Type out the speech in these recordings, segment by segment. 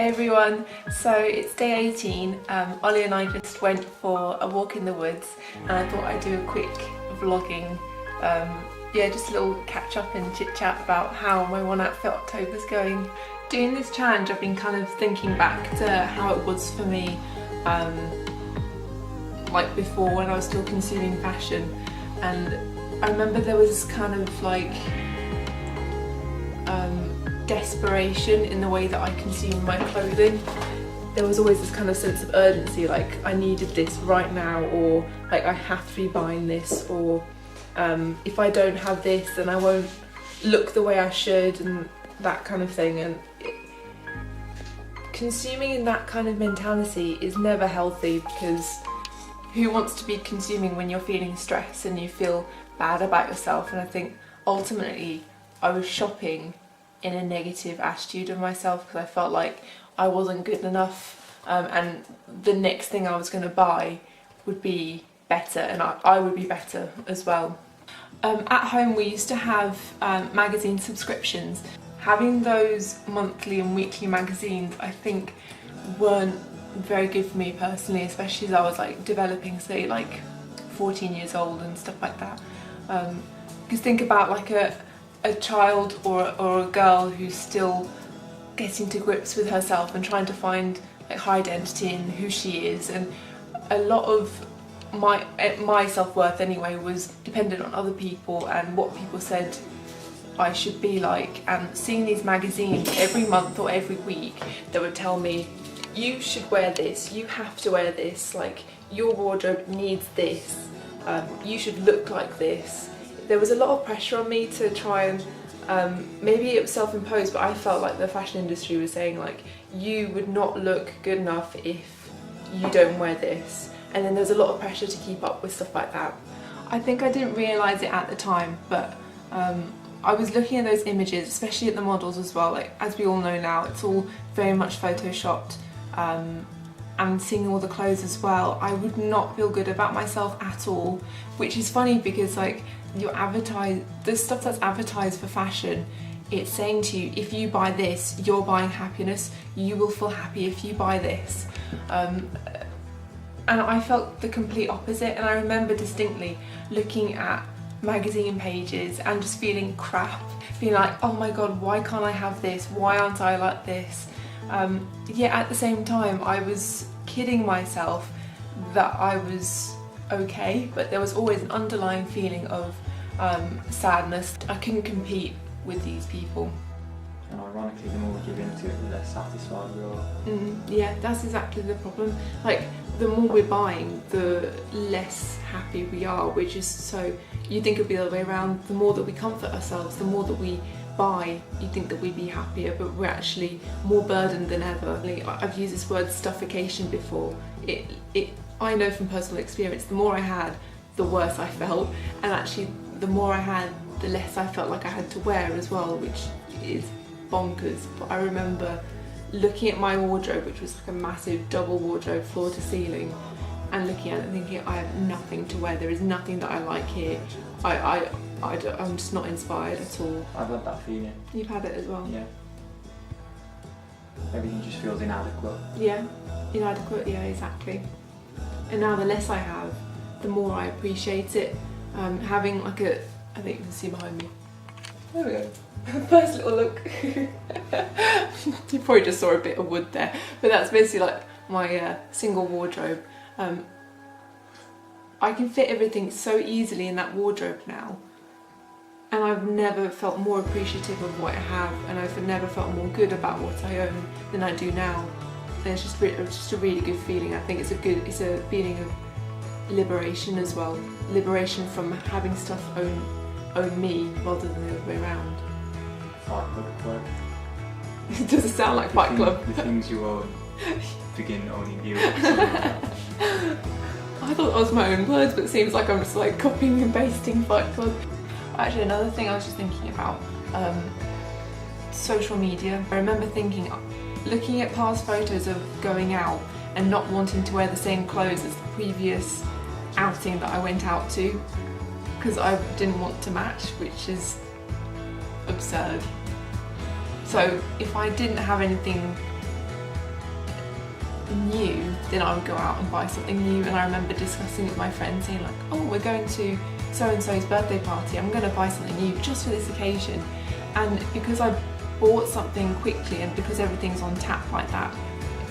Everyone, so it's day 18. Ollie and I just went for a walk in the woods and I thought I'd do a quick vlogging, just a little catch up and chit chat about how my One Outfit October's going. Doing this challenge I've been kind of thinking back to how it was for me like before when I was still consuming fashion, and I remember there was kind of like desperation in the way that I consumed my clothing. There was always this kind of sense of urgency, like I needed this right now, or like I have to be buying this, or if I don't have this then I won't look the way I should, and that kind of thing. And consuming in that kind of mentality is never healthy, because who wants to be consuming when you're feeling stressed and you feel bad about yourself? And I think ultimately I was shopping in a negative attitude of myself because I felt like I wasn't good enough, and the next thing I was going to buy would be better, and I would be better as well. At home we used to have magazine subscriptions. Having those monthly and weekly magazines I think weren't very good for me personally, especially as I was like developing, say like 14 years old and stuff like that. Because think about like a child or a girl who's still getting to grips with herself and trying to find like her identity in who she is, and a lot of my self-worth anyway was dependent on other people and what people said I should be like. And seeing these magazines every month or every week that would tell me, you should wear this, you have to wear this, like your wardrobe needs this, you should look like this. There was a lot of pressure on me to try and, maybe it was self-imposed, but I felt like the fashion industry was saying like, you would not look good enough if you don't wear this. And then there's a lot of pressure to keep up with stuff like that. I think I didn't realise it at the time, but I was looking at those images, especially at the models as well. Like, as we all know now, it's all very much photoshopped, and seeing all the clothes as well, I would not feel good about myself at all. Which is funny because like the stuff that's advertised for fashion, it's saying to you, if you buy this, you're buying happiness, you will feel happy if you buy this. And I felt the complete opposite, and I remember distinctly looking at magazine pages and just feeling crap, being like, oh my god, why can't I have this? Why aren't I like this? Yet at the same time I was kidding myself that I was okay, but there was always an underlying feeling of sadness. I couldn't compete with these people. And ironically, the more we give into it, the less satisfied we are. Yeah, that's exactly the problem. Like, the more we're buying, the less happy we are, which is so, you think it'd be the other way around. The more that we comfort ourselves, the more that we buy, you think that we'd be happier, but we're actually more burdened than ever. I've used this word stuffication before. I know from personal experience, the more I had, the worse I felt, and actually the more I had, the less I felt like I had to wear as well, which is bonkers. But I remember looking at my wardrobe, which was like a massive double wardrobe, floor to ceiling, and looking at it and thinking, I have nothing to wear, there is nothing that I like here. I'm just not inspired at all. I've had that feeling. You've had it as well? Yeah. Everything just feels inadequate. Yeah, inadequate, yeah, exactly. And now the less I have, the more I appreciate it. Having like I think you can see behind me, There we go. First little look. You probably just saw a bit of wood there, but that's basically like my single wardrobe. I can fit everything so easily in that wardrobe now, and I've never felt more appreciative of what I have, and I've never felt more good about what I own than I do now. And it's just a really good feeling. I think it's a feeling of liberation as well. Liberation from having stuff own me rather than the other way around. Fight Club quote. Does it sound like Fight Club? The things you own begin owning you. Or something like that. I thought that was my own words, but it seems like I'm just like copying and pasting Fight Club. Actually, another thing I was just thinking about, social media. I remember looking at past photos of going out and not wanting to wear the same clothes as the previous outing that I went out to, because I didn't want to match, which is absurd. So if I didn't have anything new, then I would go out and buy something new. And I remember discussing with my friends, saying like, oh, we're going to so-and-so's birthday party, I'm going to buy something new just for this occasion. And because I bought something quickly, and because everything's on tap like that,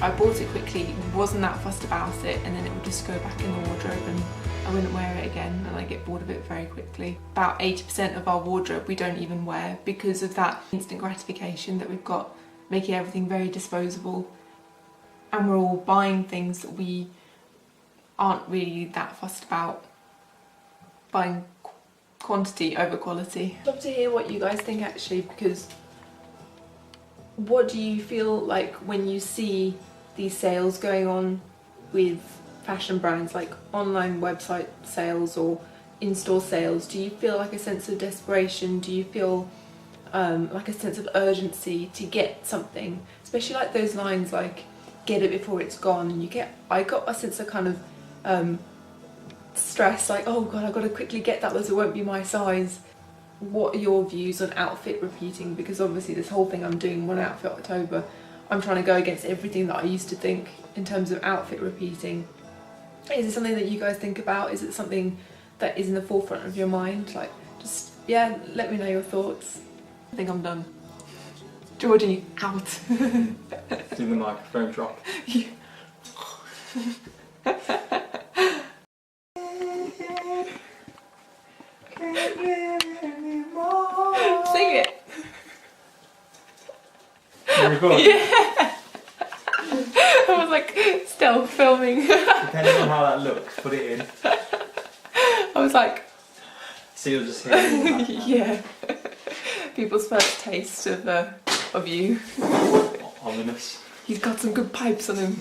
I bought it quickly, wasn't that fussed about it, and then it would just go back in the wardrobe and I wouldn't wear it again, and I get bored of it very quickly. About 80% of our wardrobe we don't even wear because of that instant gratification that we've got, making everything very disposable, and we're all buying things that we aren't really that fussed about, buying quantity over quality. I'd love to hear what you guys think actually, because what do you feel like when you see these sales going on with fashion brands, like online website sales or in-store sales? Do you feel like a sense of desperation? Do you feel like a sense of urgency to get something? Especially like those lines like, get it before it's gone, and I got a sense of kind of stress, like, oh god, I've got to quickly get that, because it won't be my size. What are your views on outfit repeating? Because obviously this whole thing I'm doing One Outfit October, I'm trying to go against everything that I used to think in terms of outfit repeating. Is it something that you guys think about? Is it something that is in the forefront of your mind? Like, just, yeah, let me know your thoughts. I think I'm done. Georgie, out. Do the microphone drop. Sing it. Yeah. I was like stealth filming. Depending on how that looks, put it in. I was like, So you'll just hear it. yeah. People's first taste of you. Ominous. He's got some good pipes on him.